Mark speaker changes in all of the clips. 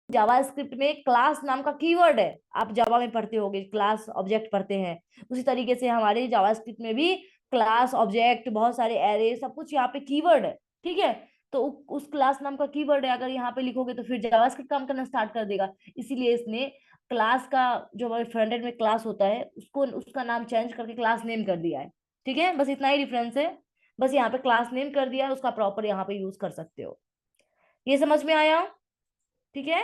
Speaker 1: JavaScript में class नाम का कीवर्ड है, आप जावा में पढ़ते होगे, क्लास ऑब्जेक्ट पढ़ते हैं, उसी तरीके से हमारे जावास्क्रिप्ट में भी क्लास ऑब्जेक्ट बहुत सारे एरे सब कुछ यहाँ पे कीवर्ड है। ठीक है, तो उस क्लास नाम का कीवर्ड है, अगर यहाँ पे लिखोगे तो फिर जावास्क्रिप्ट काम करना स्टार्ट कर देगा। इसीलिए इसने क्लास का, जो हमारे फ्रंट एंड में क्लास होता है, उसको उसका नाम चेंज करके क्लास नेम कर दिया है। ठीक है, बस इतना ही डिफरेंस है, बस यहाँ पे क्लास नेम कर दिया है, उसका प्रॉपर यहाँ पे यूज कर सकते हो। ये समझ में आया? ठीक है,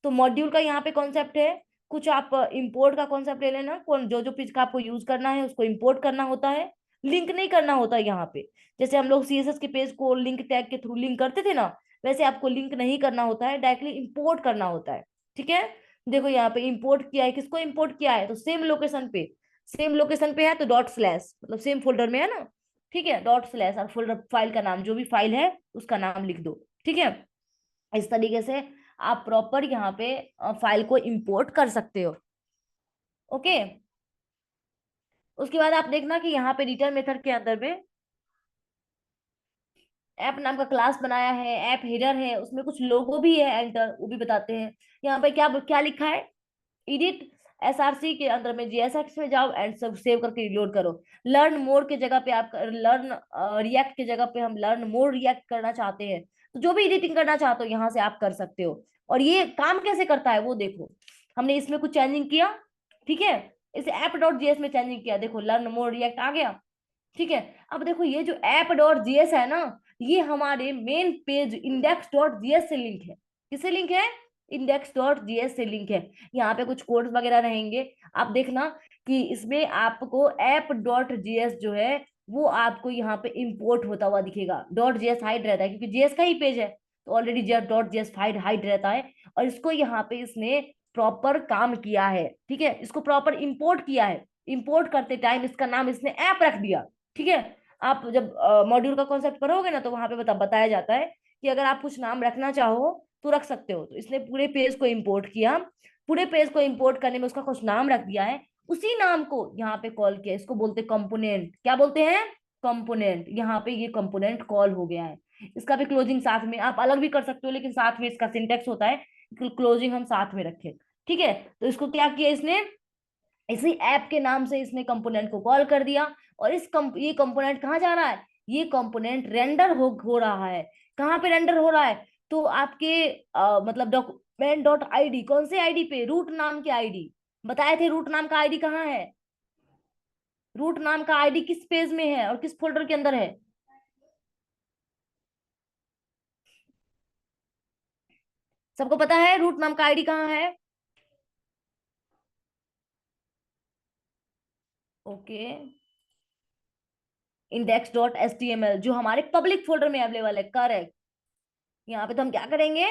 Speaker 1: तो मॉड्यूल का यहाँ पे कॉन्सेप्ट है, कुछ आप इंपोर्ट का कॉन्सेप्ट ले लेना, कौन जो जो पेज का आपको यूज करना है उसको इंपोर्ट करना होता है, लिंक नहीं करना होता है यहाँ पे। जैसे हम लोग सीएसएस के पेज को लिंक टैग के थ्रू लिंक करते थे ना, वैसे आपको लिंक नहीं करना होता है, डायरेक्टली इंपोर्ट करना होता है। ठीक है, देखो यहाँ पे इंपोर्ट किया है, किसको इंपोर्ट किया है, तो सेम लोकेशन पे, सेम लोकेशन पे है तो डॉट स्लैश, मतलब सेम फोल्डर में है ना। ठीक है, डॉट स्लैश और फोल्डर फाइल का नाम, जो भी फाइल है उसका नाम लिख दो। ठीक है, इस तरीके से आप प्रॉपर यहाँ पे फाइल को इंपोर्ट कर सकते हो। ओके, उसके बाद आप देखना कि यहाँ पे रिटर्न मेथड के अंदर में ऐप नाम का क्लास बनाया है, ऐप हेडर है, उसमें कुछ लोगो भी है, एंटर वो भी बताते हैं। यहाँ पे क्या क्या लिखा है, एडिट एसआरसी के अंदर में जीएसएक्स में जाओ एंड सब सेव करके रिलोड करो। लर्न मोर के जगह पे आप लर्न रिएक्ट के जगह पे हम लर्न मोर रिएक्ट करना चाहते हैं, तो जो भी एडिटिंग करना चाहते हो यहाँ से आप कर सकते हो। और ये काम कैसे करता है वो देखो, हमने इसमें कुछ चेंजिंग किया। ठीक है, इसे ऐप डॉट जीएस में चेंजिंग किया, देखो लर्न मोर रिएक्ट आ गया। ठीक है, अब देखो ये जो ऐप डॉट जीएस है ना, ये हमारे main page index dot GS से लिंक है। किससे लिंक है, इंडेक्स डॉट जीएस से लिंक है। यहाँ पे कुछ कोड्स वगैरह रहेंगे, आप देखना कि इसमें आपको ऐप डॉट जीएस जो है वो आपको यहाँ पे इंपोर्ट होता हुआ दिखेगा। डॉट जीएस हाइड रहता है क्योंकि जीएस का ही पेज है, तो ऑलरेडी डॉट जीएस हाइड रहता है, और इसको यहाँ पे इसने प्रॉपर काम किया है। ठीक है, इसको प्रॉपर इंपोर्ट किया है, इंपोर्ट करते टाइम इसका नाम इसने ऐप रख दिया। ठीक है, आप जब मॉड्यूल का कॉन्सेप्ट पढ़ोगे ना तो वहां पे बताया जाता है कि अगर आप कुछ नाम रखना चाहो तो रख सकते हो। तो इसने पूरे पेज को इंपोर्ट किया, पूरे पेज को इंपोर्ट करने में उसका कुछ नाम रख दिया है, उसी नाम को यहाँ पे कॉल किया, इसको बोलते कंपोनेंट। क्या बोलते हैं, कंपोनेंट। यहाँ पे ये कंपोनेंट कॉल हो गया है। इसका भी क्लोजिंग साथ में आप अलग भी कर सकते हो, लेकिन साथ में इसका सिंटेक्स होता है क्लोजिंग हम साथ में रखें। ठीक है, तो इसको क्या किया इसने, इसी ऐप के नाम से इसने कंपोनेंट को कॉल कर दिया। और ये कंपोनेंट कहाँ जा रहा है, ये कंपोनेंट रेंडर हो रहा है। कहाँ पे रेंडर हो रहा है, तो आपके मतलब डॉक्यूमेंट डॉट आईडी, कौन से आईडी पे, रूट नाम के आईडी, बताए थे रूट नाम का आईडी कहाँ है, रूट नाम का आईडी किस पेज में है और किस फोल्डर के अंदर है, सबको पता है रूट नाम का आईडी कहाँ है? Okay, index dot H T M L जो हमारे पब्लिक फोल्डर में अवेलेबल है, करेक्ट। यहाँ पे तो हम क्या करेंगे,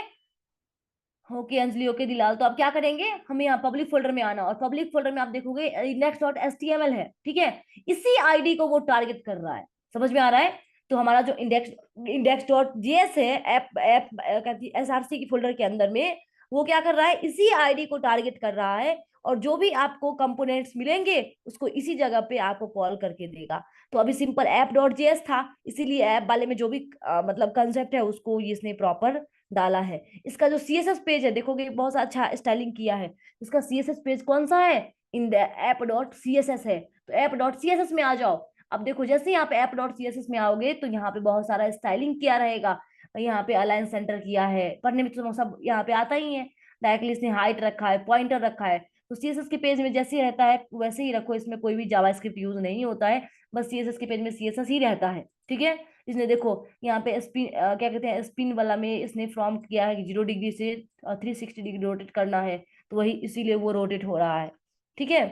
Speaker 1: ओके अंजलि, ओके दिलाल, तो आप क्या करेंगे, हमें यहाँ पब्लिक फोल्डर में आना, और पब्लिक फोल्डर में आप देखोगे index dot H T M L है। ठीक है, इसी आईडी को वो टारगेट कर रहा है, समझ में आ रहा है? तो हमारा जो इंडेक्स इंडेक्स डॉट जीएस है, ऐप ऐप एसआरसी की फोल्डर के अंदर में, वो क्या कर रहा है, इसी आईडी को टारगेट कर रहा है, और जो भी आपको कंपोनेंट्स मिलेंगे उसको इसी जगह पे आपको कॉल करके देगा। तो अभी सिंपल ऐप डॉट जीएस था, इसीलिए ऐप वाले में जो भी मतलब कंसेप्ट है उसको इसने प्रॉपर डाला है। इसका जो सीएसएस पेज है देखोगे बहुत अच्छा स्टाइलिंग किया है। इसका सीएसएस पेज कौन सा है, in the app dot CSS है, तो ऐप डॉट सीएसएस में आ जाओ। अब देखो जैसे ही आप ऐप डॉट सीएसएस में आओगे तो यहाँ पे बहुत सारा स्टाइलिंग किया रहेगा, यहाँ पे अलाइन सेंटर किया है, पढ़ने में तो सब यहाँ पे आता ही है। डायरेक्टली इसने हाइट रखा है, पॉइंटर रखा है, तो सीएसएस के पेज में जैसे ही रहता है वैसे ही रखो, इसमें कोई भी जावास्क्रिप्ट यूज नहीं होता है, बस सीएसएस के पेज में सीएसएस ही रहता है। ठीक है, इसने देखो यहाँ पे स्पिन क्या कहते हैं, स्पिन वाला में इसने फ्रॉम किया है कि 0 डिग्री से 360 डिग्री रोटेट करना है, तो वही इसीलिए वो रोटेट हो रहा है। ठीक है,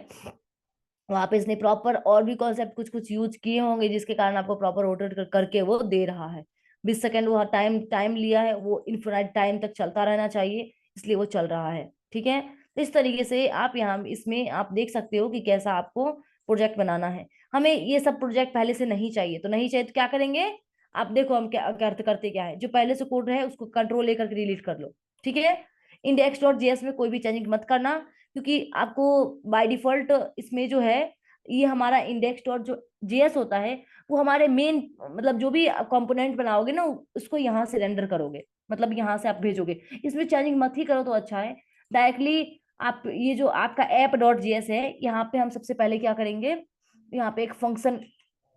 Speaker 1: वहां पे इसने प्रॉपर और भी कॉन्सेप्ट कुछ कुछ यूज किए होंगे जिसके कारण आपको प्रॉपर रोटेट करके वो दे रहा है। 20 सेकंड वो टाइम टाइम लिया है, वो इन्फिनाइट टाइम तक चलता रहना चाहिए, इसलिए वो चल रहा है। ठीक है, तो इस तरीके से आप यहाँ इसमें आप देख सकते हो कि कैसा आपको प्रोजेक्ट बनाना है। हमें ये सब प्रोजेक्ट पहले से नहीं चाहिए, तो नहीं चाहिए तो क्या करेंगे, आप देखो हम क्या करते करते क्या है, जो पहले से कोड रहे उसको कंट्रोल लेकर के डिलीट कर लो। ठीक है, इंडेक्स डॉट जेएस में कोई भी चेंजिंग मत करना, क्योंकि आपको बाय डिफॉल्ट इसमें जो है, ये हमारा इंडेक्स डॉट जो जेएस होता है वो हमारे मेन मतलब जो भी कंपोनेंट बनाओगे ना उसको यहाँ से रेंडर करोगे। मतलब यहाँ से आप भेजोगे, इसमें चेंजिंग मत ही करो तो अच्छा है। डायरेक्टली आप ये जो आपका ऐप डॉट जीएस है, यहाँ पे हम सबसे पहले क्या करेंगे, यहाँ पे एक फंक्शन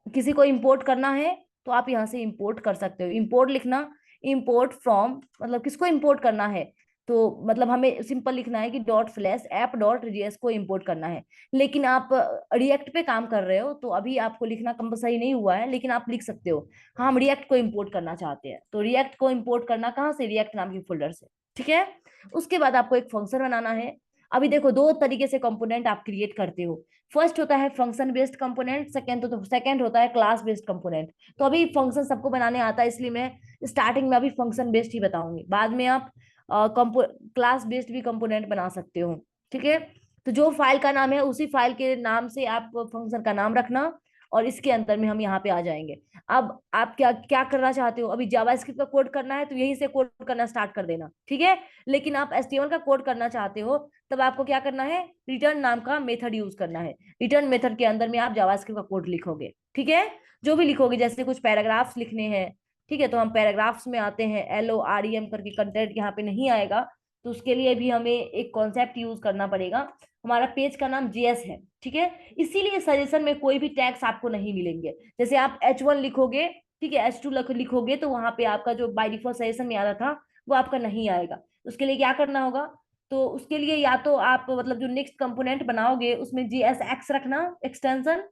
Speaker 1: किसी को इंपोर्ट करना है तो आप यहाँ से इंपोर्ट कर सकते हो। इंपोर्ट लिखना, इंपोर्ट फ्रॉम मतलब किसको इंपोर्ट करना है, तो मतलब हमें सिंपल लिखना है कि dot slash app dot GS को इंपोर्ट करना है। लेकिन आप रिएक्ट पे काम कर रहे हो तो अभी आपको लिखना कंपलसरी नहीं हुआ है, लेकिन आप लिख सकते हो हाँ हम रिएक्ट को इंपोर्ट करना चाहते हैं। तो रिएक्ट को इंपोर्ट करना कहाँ से, रिएक्ट नाम की फोल्डर से, ठीक है। उसके बाद आपको एक फंक्शन बनाना है। अभी देखो दो तरीके से कंपोनेंट आप क्रिएट करते हो। फर्स्ट होता है फंक्शन बेस्ड कंपोनेंट, सेकंड होता है क्लास बेस्ड कंपोनेंट। तो अभी फंक्शन सबको बनाने आता है, इसलिए मैं स्टार्टिंग में अभी फंक्शन बेस्ड ही बताऊंगी, बाद में आप क्लास बेस्ड भी कंपोनेंट बना सकते हो, ठीक है। तो जो फाइल का नाम है उसी फाइल के नाम से आप फंक्शन का नाम रखना, और इसके अंदर में हम यहाँ पे आ जाएंगे। अब आप क्या क्या करना चाहते हो, अभी जावास्क्रिप्ट का कोड करना है तो यहीं से कोड करना स्टार्ट कर देना, ठीक है। लेकिन आप एचटीएमएल का कोड करना चाहते हो तब आपको क्या करना है, रिटर्न नाम का मेथड यूज करना है। रिटर्न मेथड के अंदर में आप जावास्क्रिप्ट का कोड लिखोगे, ठीक है। जो भी लिखोगे, जैसे कुछ पैराग्राफ्स लिखने हैं, ठीक है, तो हम पैराग्राफ्स में आते हैं, LOREM करके कंटेंट यहाँ पे नहीं आएगा। तो उसके लिए भी हमें एक कॉन्सेप्ट यूज करना पड़ेगा। हमारा पेज का नाम JS है, ठीक है। इसीलिए सजेशन में कोई भी टैग्स आपको नहीं मिलेंगे। जैसे आप H1 लिखोगे, ठीक है, H2 लिखोगे तो वहां पे आपका जो बाय डिफॉल्ट सजेशन में आ रहा था वो आपका नहीं आएगा। उसके लिए क्या करना होगा, तो उसके लिए या तो आप मतलब जो नेक्स्ट कंपोनेंट बनाओगे उसमें JSX रखना एक्सटेंशन,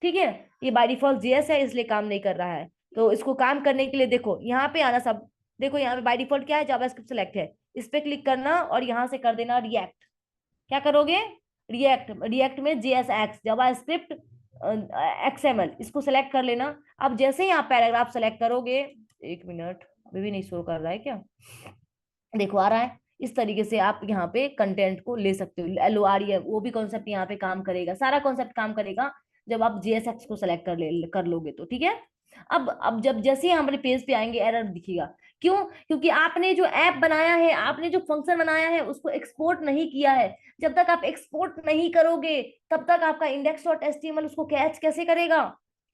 Speaker 1: ठीक है। ये बाय डिफॉल्ट JS है इसलिए काम नहीं कर रहा है। तो इसको काम करने के लिए देखो यहाँ पे आना सब, देखो यहाँ पे बाय डिफॉल्ट क्या है, जावास्क्रिप्ट सेलेक्ट है, इस पे क्लिक करना और यहाँ से कर देना रिएक्ट। क्या करोगे, रिएक्ट, रिएक्ट में JSX जावास्क्रिप्ट XML इसको सेलेक्ट कर लेना। अब जैसे ही आप पैराग्राफ सेलेक्ट करोगे, एक मिनट अभी भी नहीं शो कर रहा है क्या, देखो आ रहा है। इस तरीके से आप यहाँ पे कंटेंट को ले सकते हो। LORE है वो भी कॉन्सेप्ट यहाँ पे काम करेगा, सारा कॉन्सेप्ट काम करेगा जब आप JSX को सेलेक्ट कर लोगे तो, ठीक है। अब जब जैसे ही हमारे पेज पे आएंगे एरर दिखेगा, क्यों, क्योंकि आपने जो ऐप बनाया है, आपने जो फंक्शन बनाया है उसको एक्सपोर्ट नहीं किया है। जब तक आप एक्सपोर्ट नहीं करोगे तब तक आपका index.html उसको कैच कैसे करेगा,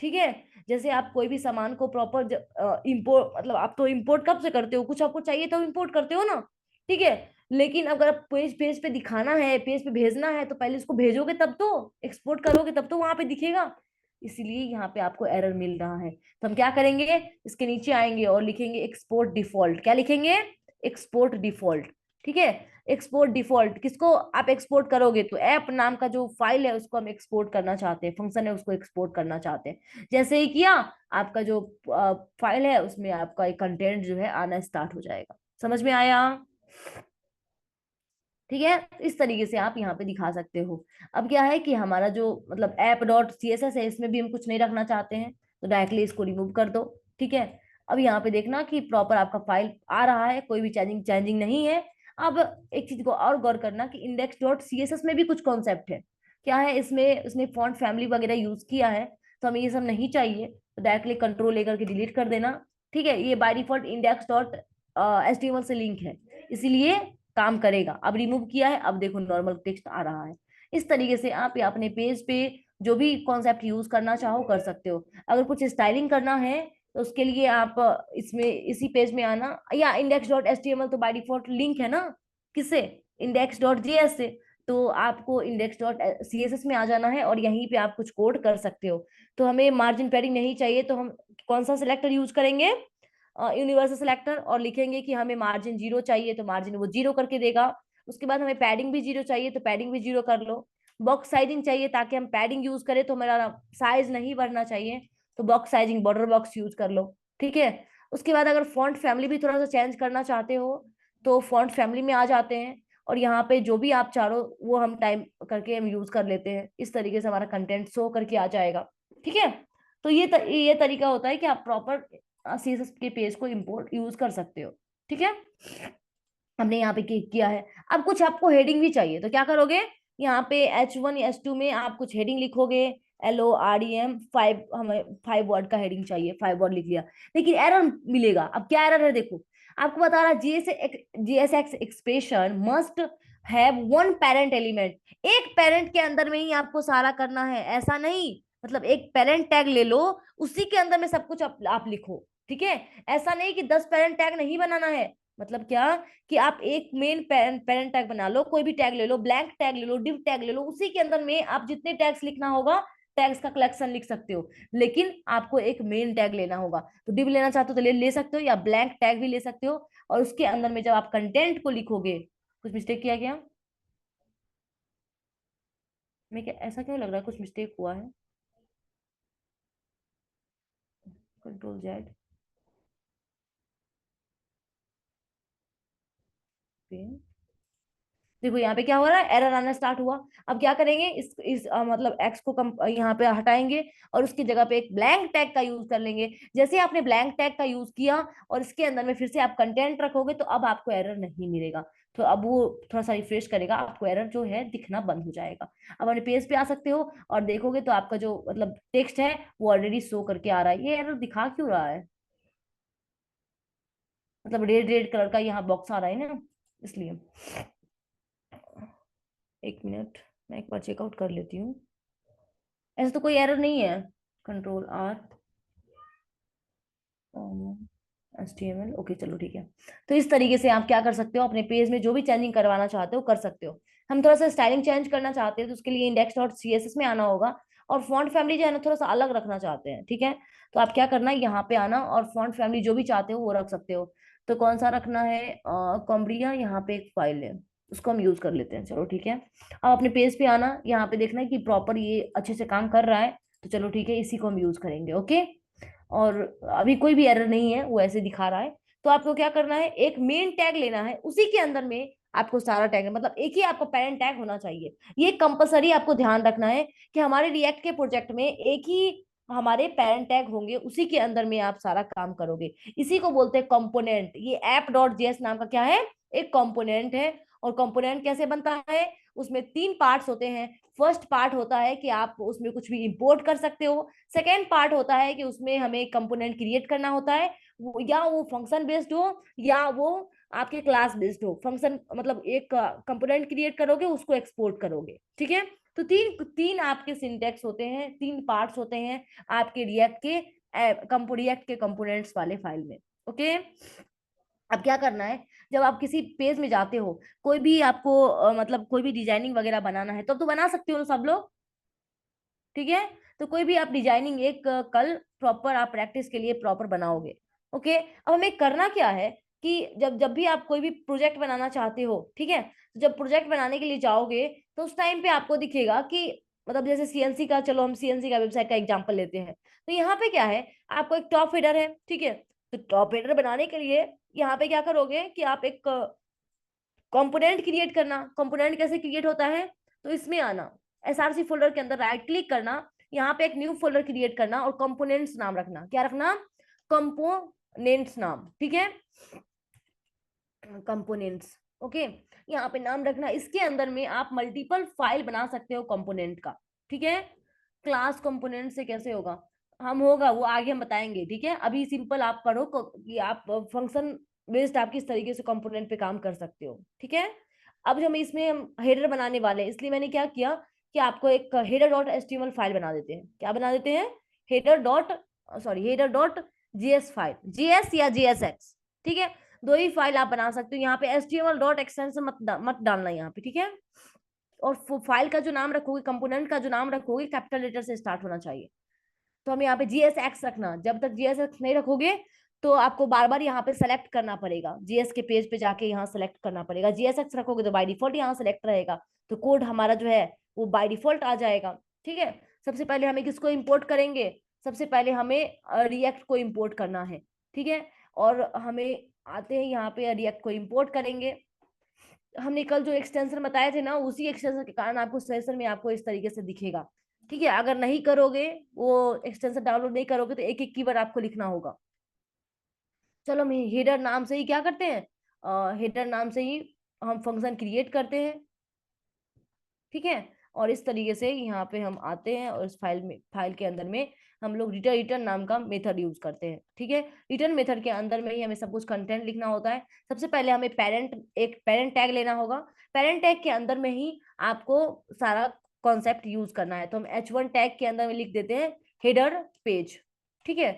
Speaker 1: ठीक है। जैसे आप कोई भी सामान को प्रॉपर इंपोर्ट मतलब आप तो इंपोर्ट कब से करते हो, कुछ आपको चाहिए तो इंपोर्ट करते हो ना, ठीक है। लेकिन अगर आप पेज पेज पे दिखाना है, पेज पे भेजना है तो पहले उसको भेजोगे तब तो, एक्सपोर्ट करोगे तब तो वहां पे दिखेगा। इसीलिए यहाँ पे आपको एरर मिल रहा है। तो हम क्या करेंगे, इसके नीचे आएंगे और लिखेंगे एक्सपोर्ट डिफॉल्ट। क्या लिखेंगे, एक्सपोर्ट डिफॉल्ट, ठीक है। एक्सपोर्ट डिफॉल्ट किसको आप एक्सपोर्ट करोगे, तो ऐप नाम का जो फाइल है उसको हम एक्सपोर्ट करना चाहते हैं, फंक्शन है उसको एक्सपोर्ट करना चाहते हैं। जैसे ही किया, आपका जो फाइल है उसमें आपका एक कंटेंट जो है आना स्टार्ट हो जाएगा। समझ में आया, ठीक है। इस तरीके से आप यहाँ पे दिखा सकते हो। अब क्या है कि हमारा जो मतलब ऐप डॉट CSS है इसमें भी हम कुछ नहीं रखना चाहते हैं, तो डायरेक्टली इसको रिमूव कर दो, ठीक है। अब यहाँ पे देखना कि प्रॉपर आपका फाइल आ रहा है, कोई भी चेंजिंग चेंजिंग नहीं है। अब एक चीज को और गौर करना कि index.css में भी कुछ कॉन्सेप्ट है। क्या है इसमें, उसने फॉन्ट फैमिली वगैरह यूज किया है, तो हमें ये सब नहीं चाहिए, तो डायरेक्टली कंट्रोल लेकर के डिलीट कर देना, ठीक है। ये बाय डिफॉल्ट index.html से लिंक है, इसीलिए काम करेगा। अब रिमूव किया है, अब देखो नॉर्मल टेक्स्ट आ रहा है। इस तरीके से आप अपने पेज पे जो भी कॉन्सेप्ट यूज करना चाहो कर सकते हो। अगर कुछ स्टाइलिंग करना है तो उसके लिए आप इसमें इसी पेज में आना, या index.html तो बाय डिफॉल्ट लिंक है ना, किससे, index.js से। तो आपको index.css में आ जाना है और यहीं पे आप कुछ कोड कर सकते हो। तो हमें मार्जिन पैडिंग नहीं चाहिए तो हम कौन सा सिलेक्टर यूज करेंगे, यूनिवर्सल सिलेक्टर, और लिखेंगे कि हमें मार्जिन 0 चाहिए तो मार्जिन वो 0 करके देगा। उसके बाद हमें पैडिंग भी 0 चाहिए तो पैडिंग भी 0 कर लो। बॉक्स साइजिंग चाहिए ताकि हम पैडिंग यूज करें तो हमारा साइज नहीं बढ़ना चाहिए, तो box sizing border box use कर लो, ठीक है। उसके बाद अगर फॉन्ट फैमिली भी थोड़ा सा चेंज करना चाहते हो तो फॉन्ट फैमिली में आ जाते हैं, और यहाँ पे जो भी आप चाहो वो हम टाइम करके हम यूज कर लेते हैं। इस तरीके से हमारा कंटेंट शो करके आ जाएगा, ठीक है। तो ये तरीका होता है कि आप प्रॉपर CSS के पेज को इंपोर्ट यूज कर सकते हो, ठीक है। हमने यहाँ पे किया है। अब कुछ आपको हेडिंग भी चाहिए तो क्या करोगे, यहाँ पे H1 या H2 में आप कुछ हेडिंग लिखोगे, LOREM 5, हमें 5 वर्ड का हेडिंग चाहिए, 5 वर्ड लिख लिया, लेकिन एरर मिलेगा। अब क्या एरर है देखो, आपको बता रहा JSX expression must have one parent element. एक पेरेंट के अंदर में ही आपको सारा करना है, ऐसा नहीं, मतलब एक पेरेंट टैग ले लो, उसी के अंदर में सब कुछ आप लिखो, ठीक है, ऐसा नहीं कि 10 पेरेंट टैग नहीं बनाना है। मतलब क्या, कि आप एक मेन पेरेंट टैग बना लो, कोई भी टैग ले लो, ब्लैंक टैग ले लो, डिव टैग ले लो, उसी के अंदर में आप जितने टैग्स लिखना होगा टैग्स का कलेक्शन लिख सकते हो। लेकिन आपको एक मेन टैग लेना होगा। तो डिव लेना चाहते हो तो ले सकते हो, या ब्लैंक टैग भी ले सकते हो। और उसके अंदर में जब आप कंटेंट को लिखोगे, कुछ मिस्टेक किया गया? मैं क्या, ऐसा क्यों लग रहा है कुछ मिस्टेक हुआ है? कंट्रोल जेड पे, देखो यहाँ पे क्या हो रहा है, एरर आना स्टार्ट हुआ। अब क्या करेंगे, इस मतलब एक्स को कम यहाँ पे हटाएंगे, और उसकी जगह पे एक ब्लैंक टैग का यूज कर लेंगे। जैसे आपने ब्लैंक टैग का यूज किया और इसके अंदर में फिर से आप कंटेंट रखोगे, तो अब आपको एरर नहीं मिलेगा। तो अब वो थोड़ा सा रिफ्रेश करेगा, आपको एरर जो है दिखना बंद हो जाएगा। अब अपने पेज पे आ सकते हो और देखोगे तो आपका जो मतलब टेक्स्ट है वो ऑलरेडी शो करके आ रहा है। ये एरर दिखा क्यों रहा है? मतलब रेड रेड कलर का यहाँ बॉक्स आ रहा है ना, इसलिए। एक मिनट, मैं एक बार चेकआउट कर लेती हूँ। ऐसा तो कोई एरर नहीं है। कंट्रोल आर, HTML, ओके चलो ठीक है। तो इस तरीके से आप क्या कर सकते हो, अपने पेज में जो भी चेंजिंग करवाना चाहते हो कर सकते हो। हम थोड़ा सा स्टाइलिंग चेंज करना चाहते हैं तो उसके लिए index.css में आना होगा, और फॉन्ट फैमिली जो है ना थोड़ा सा अलग रखना चाहते हैं, ठीक है। तो आप क्या करना है, यहाँ पे आना और फॉन्ट फैमिली जो भी चाहते हो वो रख सकते हो। तो कौन सा रखना है, कॉम्ब्रिया, यहाँ पे एक फाइल है उसको हम यूज कर लेते हैं, चलो ठीक है। अब अपने पेज पे आना, यहाँ पे देखना है कि प्रॉपर ये अच्छे से काम कर रहा है, तो चलो ठीक है, इसी को हम यूज करेंगे, ओके। और अभी कोई भी एरर नहीं है, वो ऐसे दिखा रहा है। तो आपको क्या करना है, एक मेन टैग लेना है, उसी के अंदर में आपको सारा टैग, मतलब एक ही आपको पेरेंट टैग होना चाहिए। ये कंपलसरी आपको ध्यान रखना है कि हमारे रिएक्ट के प्रोजेक्ट में एक ही हमारे पेरेंट टैग होंगे, उसी के अंदर में आप सारा काम करोगे। इसी को बोलते हैं कंपोनेंट। ये app.js नाम का क्या है, एक कंपोनेंट है। और कंपोनेंट कैसे बनता है, उसमें 3 पार्ट्स होते हैं। फर्स्ट पार्ट होता है कि आप उसमें कुछ भी इंपोर्ट कर सकते हो। सेकेंड पार्ट होता है कि उसमें हमें कंपोनेंट क्रिएट करना होता है, या वो फंक्शन बेस्ड हो या वो आपके क्लास बेस्ड हो। फंक्शन मतलब एक कंपोनेंट क्रिएट करोगे, उसको एक्सपोर्ट करोगे, ठीक है। तो तीन तीन आपके सिंटेक्स होते हैं, 3 पार्ट्स होते हैं आपके रिएक्ट के कंपोनेंट्स वाले फाइल में, ओके। अब क्या करना है, जब आप किसी पेज में जाते हो, कोई भी आपको मतलब कोई भी डिजाइनिंग वगैरह बनाना है, तब तो बना सकते हो ना सब लोग, ठीक है। तो कोई भी आप डिजाइनिंग एक कल प्रॉपर आप प्रैक्टिस के लिए प्रॉपर बनाओगे, ओके। अब हमें करना क्या है, कि जब जब भी आप कोई भी प्रोजेक्ट बनाना चाहते हो, ठीक है, तो जब प्रोजेक्ट बनाने के लिए जाओगे तो उस टाइम पे आपको दिखेगा कि मतलब जैसे सीएनसी का, चलो हम सीएनसी का वेबसाइट का एग्जांपल लेते हैं। तो यहाँ पे क्या है, आपको एक टॉप हेडर है, ठीक है। तो टॉप हेडर बनाने के लिए यहाँ पे क्या करोगे, कि आप एक कंपोनेंट क्रिएट करना। कंपोनेंट कैसे क्रिएट होता है, तो इसमें आना, एसआरसी फोल्डर के अंदर राइट क्लिक करना, यहाँ पे एक न्यू फोल्डर क्रिएट करना और कंपोनेंट्स नाम रखना। क्या रखना, कंपोनेंट्स नाम, ठीक है, कंपोनेंट्स, ओके। यहाँ पे नाम रखना, इसके अंदर में आप मल्टीपल फाइल बना सकते हो कंपोनेंट का, ठीक है। क्लास कंपोनेंट से कैसे होगा, हम होगा वो आगे हम बताएंगे, ठीक है। अभी सिंपल आप पढ़ो कि आप फंक्शन बेस्ड आप किस तरीके से कंपोनेंट पे काम कर सकते हो, ठीक है। अब जो हम इसमें हम हेडर बनाने वाले हैं, इसलिए मैंने क्या किया कि आपको एक header.html फाइल बना देते हैं। क्या बना देते हैं, header dot header.js file, js या jsx, ठीक है। दो ही फाइल आप बना सकते हो। यहाँ पे html.extension मत डालना यहाँ पे, ठीक है। और फाइल का जो नाम रखोगे, कंपोनेंट का जो नाम रखोगे, कैपिटल लेटर से स्टार्ट होना चाहिए। तो हम यहाँ पे GSX रखना, जब तक GSX नहीं रखोगे तो आपको बार बार यहाँ पे सेलेक्ट करना पड़ेगा, जीएस के पेज पे जाके यहाँ सेलेक्ट करना पड़ेगा। GSX रखोगे तो बाय डिफॉल्ट यहाँ सेलेक्ट रहेगा, तो कोड हमारा जो है वो बाय डिफॉल्ट आ जाएगा, ठीक है। सबसे पहले हमें किसको इंपोर्ट करेंगे, सबसे पहले हमें रिएक्ट को इंपोर्ट करना है, ठीक है। और हमें आते हैं यहाँ पे रिएक्ट को इंपोर्ट करेंगे। हमने कल जो एक्सटेंशन बताए थे ना, उसी एक्सटेंशन के कारण आपको सेशन में आपको इस तरीके से दिखेगा, ठीक है। अगर नहीं करोगे, वो एक्सटेंशन डाउनलोड नहीं करोगे, तो एक एक कीवर्ड आपको लिखना होगा। चलो हम हेडर नाम से ही क्या करते हैं, हेडर नाम से ही हम फंक्शन क्रिएट करते हैं, ठीक है। और इस तरीके से यहाँ पे हम आते हैं और इस फाइल के अंदर में हम लोग रिटर्न नाम का मेथड यूज करते हैं, ठीक है। रिटर्न मेथड के अंदर में ही हमें सब कुछ कंटेंट लिखना होता है। सबसे पहले हमें एक पेरेंट टैग लेना होगा। पेरेंट टैग के अंदर में ही आपको सारा कॉन्सेप्ट यूज करना है। तो हम H1 टैग के अंदर में लिख देते हैं हेडर पेज, ठीक है।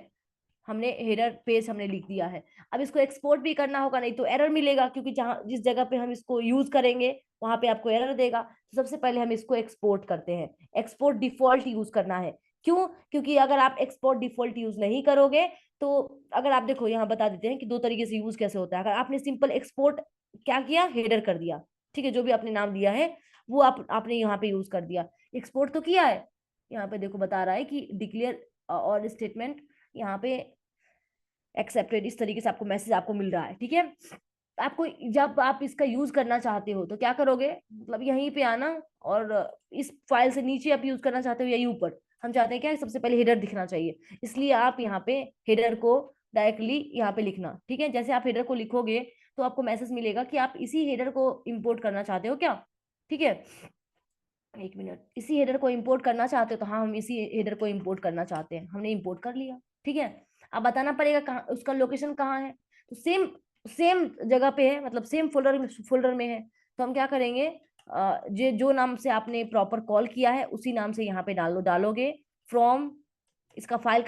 Speaker 1: हमने हेडर पेज हमने लिख दिया है। अब इसको एक्सपोर्ट भी करना होगा, नहीं तो एरर मिलेगा, क्योंकि जहां जिस जगह पे हम इसको यूज करेंगे वहां पे आपको एरर देगा। तो सबसे पहले हम इसको एक्सपोर्ट करते हैं। एक्सपोर्ट डिफॉल्ट यूज करना है। क्यों? क्योंकि अगर आप एक्सपोर्ट डिफॉल्ट यूज नहीं करोगे तो, अगर आप देखो यहाँ बता देते हैं कि दो तरीके से यूज कैसे होता है। अगर आपने सिंपल एक्सपोर्ट क्या किया, हेडर कर दिया, ठीक है, जो भी आपने नाम दिया है वो आपने यहाँ पे यूज कर दिया। एक्सपोर्ट तो किया है, यहाँ पे देखो बता रहा है कि डिक्लेयर और स्टेटमेंट यहाँ पे एक्सेप्टेड, इस तरीके से आपको मैसेज आपको मिल रहा है, ठीक है। आपको जब आप इसका यूज करना चाहते हो तो क्या करोगे, मतलब यहीं पे आना, और इस फाइल से नीचे आप यूज करना चाहते हो यही ऊपर, हम चाहते हैं क्या, सबसे पहले हेडर दिखना चाहिए, इसलिए आप यहाँ पे हेडर को डायरेक्टली यहाँ पे लिखना, ठीक है। जैसे आप हेडर को लिखोगे तो आपको मैसेज मिलेगा कि आप इसी हेडर को इंपोर्ट करना चाहते हो क्या, ठीक है। एक मिनट, इसी हेडर को इंपोर्ट करना चाहते हो, तो हाँ हम इसी हेडर को इंपोर्ट करना चाहते हैं, हमने इंपोर्ट कर लिया, ठीक है। अब बताना पड़ेगा कहाँ उसका लोकेशन कहाँ है, तो सेम सेम जगह पे है, मतलब सेम फोल्डर में है। तो हम क्या करेंगे, जो नाम से आपने प्रॉपर कॉल किया है उसी नाम से यहाँ पे डालोगे फ्रॉम। इसका फाइल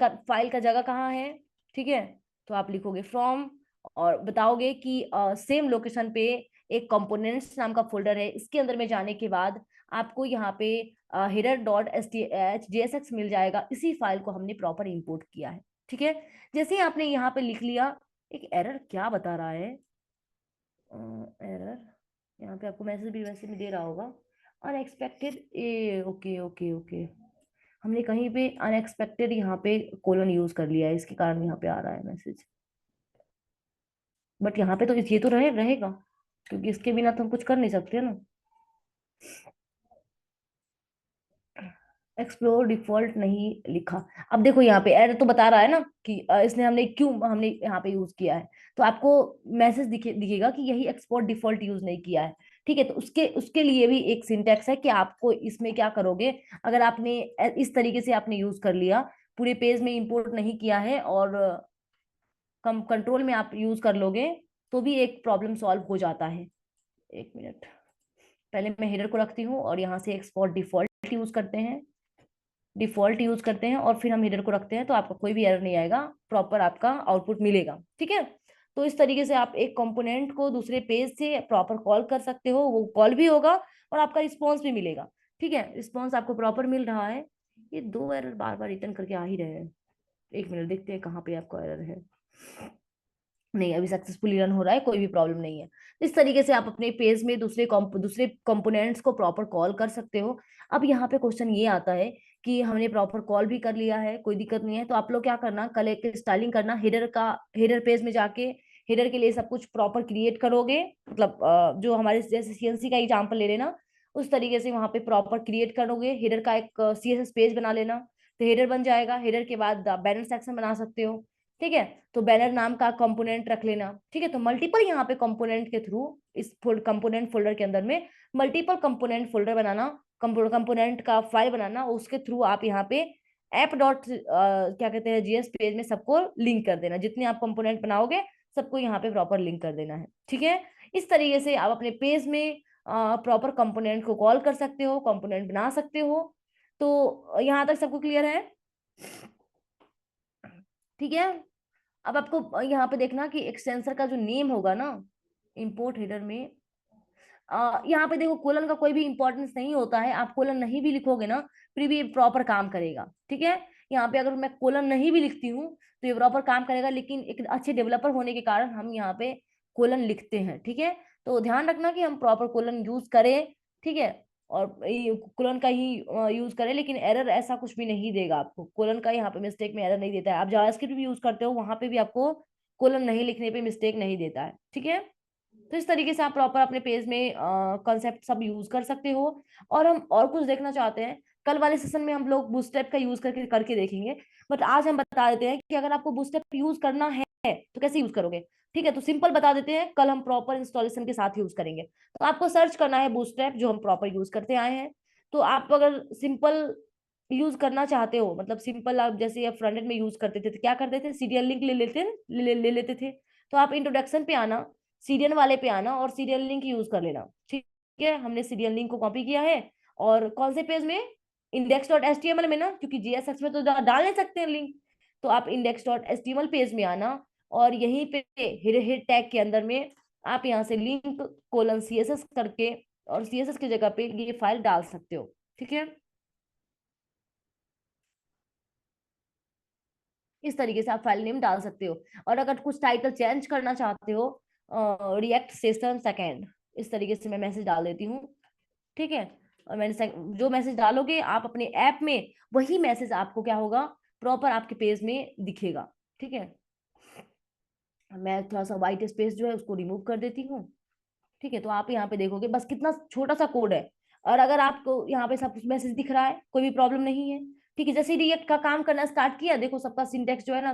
Speaker 1: का जगह कहाँ है, ठीक है। तो आप लिखोगे फ्रॉम और बताओगे कि सेम लोकेशन पे एक कंपोनेंट्स नाम का फोल्डर है, इसके अंदर में जाने के बाद आपको यहाँ पे हेडर डॉट JSX मिल जाएगा। इसी फाइल को हमने प्रॉपर इंपोर्ट किया है, ठीक है। जैसे ही आपने यहाँ पे लिख लिया, एक एरर क्या बता रहा है, एरर यहाँ पे आपको मैसेज भी वैसे में दे रहा होगा, अनएक्सपेक्टेड, ए ओके ओके ओके, हमने कहीं पे अनएक्सपेक्टेड यहाँ पे कोलन यूज कर लिया है, इसके कारण यहाँ पे आ रहा है मैसेज। बट यहाँ पे तो ये तो रहेगा, क्योंकि इसके बिना तो हम कुछ कर नहीं सकते ना। एक्सप्लोर डिफॉल्ट नहीं लिखा। अब देखो यहाँ पे एरर तो बता रहा है ना कि इसने हमने यहाँ पे यूज किया है, तो आपको मैसेज दिखेगा कि यही एक्सपोर्ट डिफॉल्ट यूज नहीं किया है, ठीक है। तो उसके उसके लिए भी एक सिंटेक्स है कि आपको इसमें क्या करोगे, अगर आपने इस तरीके से आपने यूज कर लिया, पूरे पेज में इंपोर्ट नहीं किया है और कम कंट्रोल में आप यूज कर लोगे, तो भी एक प्रॉब्लम सॉल्व हो जाता है। एक मिनट, पहले मैं हेडर को रखती हूँ और यहाँ से एक्सपोर्ट डिफॉल्ट यूज करते हैं और फिर हम हेडर को रखते हैं, तो आपका कोई भी एरर नहीं आएगा, प्रॉपर आपका आउटपुट मिलेगा, ठीक है। तो इस तरीके से आप एक कंपोनेंट को दूसरे पेज से प्रॉपर कॉल कर सकते हो, वो कॉल भी होगा और आपका रिस्पॉन्स भी मिलेगा, ठीक है। रिस्पॉन्स आपको प्रॉपर मिल रहा है। ये दो एरर बार बार रिटर्न करके आ ही रहे हैं। एक मिनट, देखते हैं कहाँ पे आपका एरर है। नहीं, अभी सक्सेसफुली रन हो रहा है, कोई भी प्रॉब्लम नहीं है। इस तरीके से आप अपने पेज में दूसरे कंपोनेंट्स को प्रॉपर कॉल कर सकते हो। अब यहाँ पे क्वेश्चन ये आता है कि हमने प्रॉपर कॉल भी कर लिया है, कोई दिक्कत नहीं है, तो आप लोग क्या करना, कल एक स्टाइलिंग करना, हेडर पेज में जाके हेडर के लिए सब कुछ प्रॉपर क्रिएट करोगे, मतलब जो हमारे जैसे CNC का एग्जाम्पल ले लेना, उस तरीके से वहां पे प्रॉपर क्रिएट करोगे, हेडर का एक CSS पेज बना लेना, तो हेडर बन जाएगा। हेडर के बाद बैनर सेक्शन बना सकते हो, ठीक है। तो बैनर नाम का कंपोनेंट रख लेना, ठीक है। तो मल्टीपल यहाँ पे कंपोनेंट के थ्रू इस कंपोनेंट फोल्डर के अंदर में मल्टीपल कंपोनेंट फोल्डर बनाना, कंपोनेंट का फाइल बनाना, उसके थ्रू आप यहाँ पे ऐप डॉट क्या कहते हैं GS पेज में सबको लिंक कर देना, जितने आप कंपोनेंट बनाओगे सबको यहाँ पे प्रॉपर लिंक कर देना है, ठीक है। इस तरीके से आप अपने पेज में प्रॉपर कंपोनेंट को कॉल कर सकते हो, कंपोनेंट बना सकते हो। तो यहाँ तक सबको क्लियर है, ठीक है। अब आपको यहाँ पे देखना कि एक्सटेंसर का जो नेम होगा ना इंपोर्ट हेडर में, यहाँ पे देखो कोलन का कोई भी इंपॉर्टेंस नहीं होता है, आप कोलन नहीं भी लिखोगे ना फिर भी प्रॉपर काम करेगा, ठीक है। यहाँ पे अगर मैं कोलन नहीं भी लिखती हूँ तो ये प्रॉपर काम करेगा, लेकिन एक अच्छे डेवलपर होने के कारण हम यहाँ पे कोलन लिखते हैं, ठीक है। तो ध्यान रखना कि हम प्रॉपर कोलन यूज करें, ठीक है, और कोलन का ही यूज करें, लेकिन एरर ऐसा कुछ भी नहीं देगा आपको, कोलन का यहाँ पे मिस्टेक में एरर नहीं देता है। आप जावास्क्रिप्ट भी यूज करते हो, वहां पे भी आपको कोलन नहीं लिखने पे मिस्टेक नहीं देता है, ठीक है। तो इस तरीके से आप प्रॉपर अपने पेज में कॉन्सेप्ट सब यूज कर सकते हो। और हम और कुछ देखना चाहते हैं, कल वाले सेशन में हम लोग बूटस्ट्रैप का यूज करके करके देखेंगे, बट आज हम बता देते हैं कि अगर आपको बूटस्ट्रैप यूज करना है तो कैसे यूज करोगे, ठीक है। तो सिंपल बता देते हैं, कल हम प्रॉपर इंस्टॉलेशन के साथ यूज करेंगे। तो आपको सर्च करना है बूटस्ट्रैप, जो हम प्रॉपर यूज करते आए हैं। तो आप अगर सिंपल यूज करना चाहते हो, मतलब सिंपल आप जैसे आप फ्रंट एंड में यूज करते थे तो क्या करते थे, सीरियल लिंक ले लेते थे। तो आप इंट्रोडक्शन पे आना, सीरियल वाले पे आना और सीरियल लिंक यूज कर लेना, ठीक है। हमने सीरियल लिंक को कॉपी किया है, और कौन से पेज में, index.html में ना, क्योंकि JSX में तो डाल नहीं सकते हैं लिंक, तो आप index.html पेज में आना, और यहीं पे हेड टैग के अंदर में आप यहाँ से लिंक कोलन CSS करके और CSS की जगह पे ये फाइल डाल सकते हो। ठीक है, इस तरीके से आप फाइल नेम डाल सकते हो। और अगर कुछ टाइटल चेंज करना चाहते हो, रिएक्ट सेशन सेकेंड, इस तरीके से मैं मैसेज डाल देती हूँ। ठीक है, और मैंने जो मैसेज डालोगे आप अपने ऐप में, वही मैसेज आपको क्या होगा, प्रॉपर आपके पेज में दिखेगा। ठीक है, मैं थोड़ा सा व्हाइट स्पेस जो है उसको रिमूव कर देती हूँ। ठीक है, तो आप यहाँ पे देखोगे बस कितना छोटा सा कोड है, और अगर आपको यहाँ पे सब कुछ मैसेज दिख रहा है, कोई भी प्रॉब्लम नहीं है। ठीक है, जैसे ही रिएक्ट का काम करना स्टार्ट किया, देखो सबका सिंटेक्स जो है ना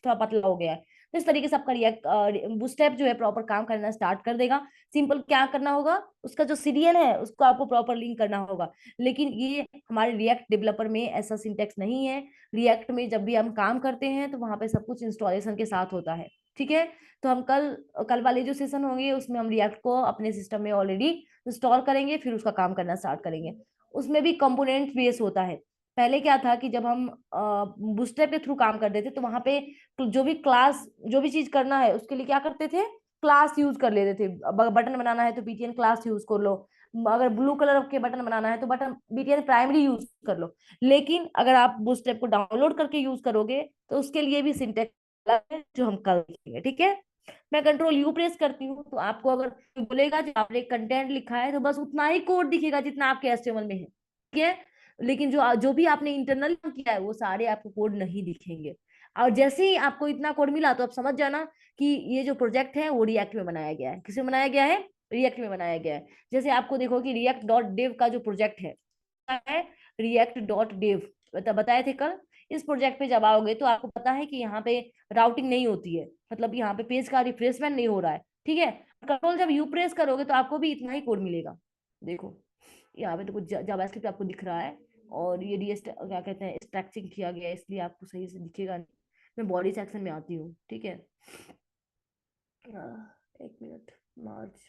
Speaker 1: थोड़ा पतला हो गया है। तो इस तरीके से आपका रिएक्ट बूटस्ट्रैप जो है प्रॉपर काम करना स्टार्ट कर देगा। सिंपल क्या करना होगा, उसका जो सीरियल है उसको आपको प्रॉपर लिंक करना होगा। लेकिन ये हमारे रिएक्ट डेवलपर में ऐसा सिंटेक्स नहीं है। रिएक्ट में जब भी हम काम करते हैं तो वहां पे सब कुछ इंस्टॉलेशन के साथ होता है। ठीक है, तो हम कल कल वाले जो सेशन होंगे उसमें हम रिएक्ट को अपने सिस्टम में ऑलरेडी इंस्टॉल करेंगे, फिर उसका काम करना स्टार्ट करेंगे। उसमें भी कंपोनेंट बेस होता है। पहले क्या था कि जब हम बूस्टरैप के थ्रू काम करते थे तो वहां पे जो भी क्लास, जो भी चीज करना है उसके लिए क्या करते थे, क्लास यूज कर लेते थे। बटन बनाना है तो BTN क्लास यूज कर लो, अगर ब्लू कलर के बटन बनाना है तो बटन BTN प्राइमरी यूज कर लो। लेकिन अगर आप बूस्टरैप को डाउनलोड करके यूज करोगे तो उसके लिए भी सिंटेक्स है जो हम कल देखेंगे। ठीक है, मैं कंट्रोल U प्रेस करती हूँ तो आपको अगर कोई बोलेगा जो आपने कंटेंट लिखा है तो बस उतना ही कोड दिखेगा जितना आपके HTML में है। ठीक है, लेकिन जो जो भी आपने इंटरनल किया है वो सारे आपको कोड नहीं दिखेंगे। और जैसे ही आपको इतना कोड मिला तो आप समझ जाना कि ये जो प्रोजेक्ट है वो रिएक्ट में बनाया गया है। किसमें बनाया गया है, रिएक्ट में बनाया गया है। जैसे आपको देखो कि react.dev का जो प्रोजेक्ट है react.dev, बताए थे कल। इस प्रोजेक्ट पे जब आओगे तो आपको पता है कि यहाँ पे राउटिंग नहीं होती है, मतलब यहाँ पे पेज का रिफ्रेशमेंट नहीं हो रहा है। ठीक है, कंट्रोल जब U प्रेस करोगे तो आपको भी इतना ही कोड मिलेगा। देखो यहाँ पे तो कुछ जावास्क्रिप्ट आपको दिख रहा है, और ये क्या कहते हैं स्ट्रक्चरिंग किया गया है, इसलिए आपको सही से दिखेगा नहीं। मैं बॉडी सेक्शन में आती हूँ। ठीक है, एक मिनट, मार्च,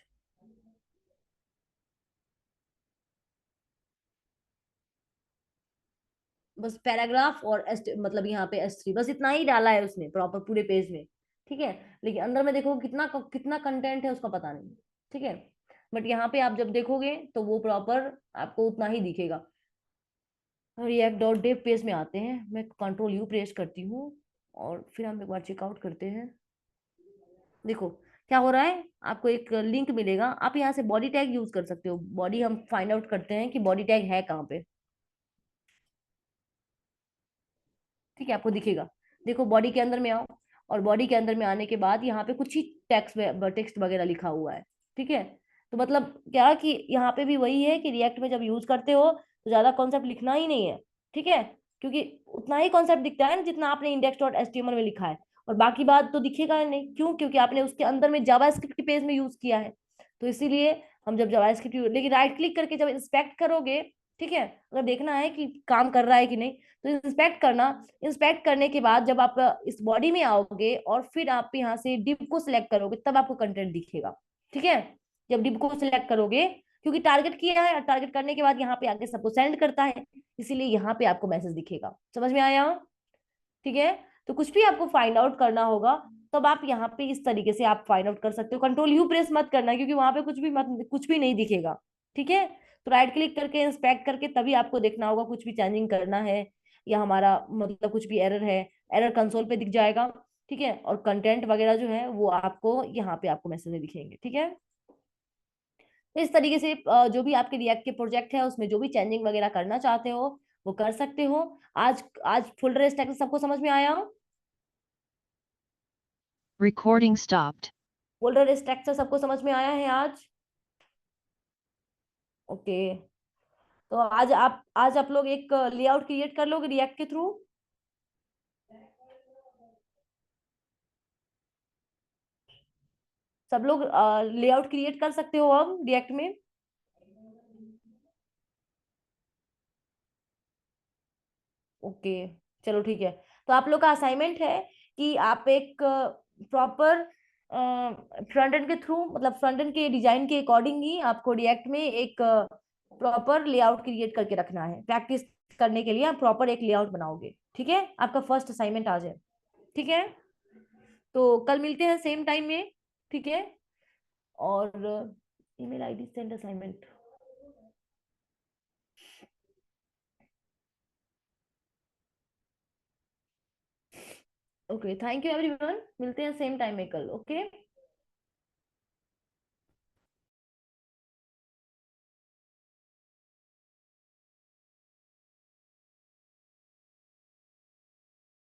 Speaker 1: बस पैराग्राफ और मतलब यहाँ पे S3 बस इतना ही डाला है उसने प्रॉपर पूरे पेज में। ठीक है, लेकिन अंदर में देखो कितना कितना कंटेंट है उसका पता नहीं। ठीक है, बट यहाँ पे आप जब देखोगे तो वो प्रॉपर आपको उतना ही दिखेगा। react.dev पेज में आते हैं, मैं कंट्रोल U प्रेस करती हूँ और फिर हम एक बार चेकआउट करते हैं। देखो क्या हो रहा है, आपको एक लिंक मिलेगा, आप यहाँ से बॉडी टैग यूज कर सकते हो। बॉडी हम फाइंड आउट करते हैं कि बॉडी टैग है कहाँ पे। ठीक है, आपको दिखेगा। देखो बॉडी के अंदर में आओ, और बॉडी के अंदर में आने के बाद यहाँ पे कुछ ही टेक्स्ट वगैरह लिखा हुआ है। ठीक है, तो मतलब क्या कि यहाँ पे भी वही है कि रिएक्ट में जब यूज करते हो तो ज्यादा कॉन्सेप्ट लिखना ही नहीं है। ठीक है, क्योंकि उतना ही कॉन्सेप्ट दिखता है ना जितना आपने index.html में लिखा है, और बाकी बात तो दिखेगा ही नहीं। क्यों, क्योंकि आपने उसके अंदर में जावास्क्रिप्ट के पेज में यूज किया है। तो इसीलिए हम जब जावास्क्रिप्ट, लेकिन राइट क्लिक करके जब इंस्पेक्ट करोगे, ठीक है, अगर देखना है कि काम कर रहा है कि नहीं, तो इंस्पेक्ट करना। इंस्पेक्ट करने के बाद जब आप इस बॉडी में आओगे और फिर आप यहाँ से डिव को सिलेक्ट करोगे तब आपको कंटेंट दिखेगा। ठीक है, जब डिव को सिलेक्ट करोगे, क्योंकि टारगेट किया है, टारगेट करने के बाद यहाँ पे आगे सबको सेंड करता है, इसीलिए यहाँ पे आपको मैसेज दिखेगा। समझ में आया? ठीक है, तो कुछ भी आपको फाइंड आउट करना होगा तब आप यहाँ पे इस तरीके से आप फाइंड आउट कर सकते हो। कंट्रोल U प्रेस मत करना, क्योंकि वहां पे कुछ भी नहीं दिखेगा। ठीक है, तो राइट क्लिक करके इंस्पेक्ट करके तभी आपको देखना होगा कुछ भी चेंजिंग करना है, या हमारा मतलब कुछ भी एरर है, एरर कंसोल पे दिख जाएगा। ठीक है, और कंटेंट वगैरह जो है वो आपको यहाँ पे आपको मैसेज में दिखेंगे। ठीक है, तो इस तरीके से जो भी आपके रिएक्ट के प्रोजेक्ट है उसमें जो भी चेंजिंग वगैरह करना चाहते हो वो कर सकते हो। आज आज फोल्डर स्ट्रक्चर सबको समझ में आया हो?
Speaker 2: Recording stopped.
Speaker 1: फोल्डर स्ट्रक्चर सबको समझ में आया है आज? ओके, तो आज आप लोग एक लेआउट क्रिएट कर लोगे रिएक्ट के थ्रू। सब लोग लेआउट क्रिएट कर सकते हो अब रिएक्ट में। ओके, चलो ठीक है। तो आप लोग का असाइनमेंट है कि आप एक प्रॉपर फ्रंट एंड के थ्रू, मतलब फ्रंट एंड के डिजाइन के अकॉर्डिंग ही आपको रिएक्ट में एक प्रॉपर लेआउट क्रिएट करके रखना है। प्रैक्टिस करने के लिए आप प्रॉपर एक लेआउट बनाओगे। ठीक है, आपका फर्स्ट असाइनमेंट आ जाए। ठीक है, तो कल मिलते हैं सेम टाइम में। ठीक है, और email ID send assignment. Okay, thank you everyone, मिलते हैं सेम टाइम में कल। ओके।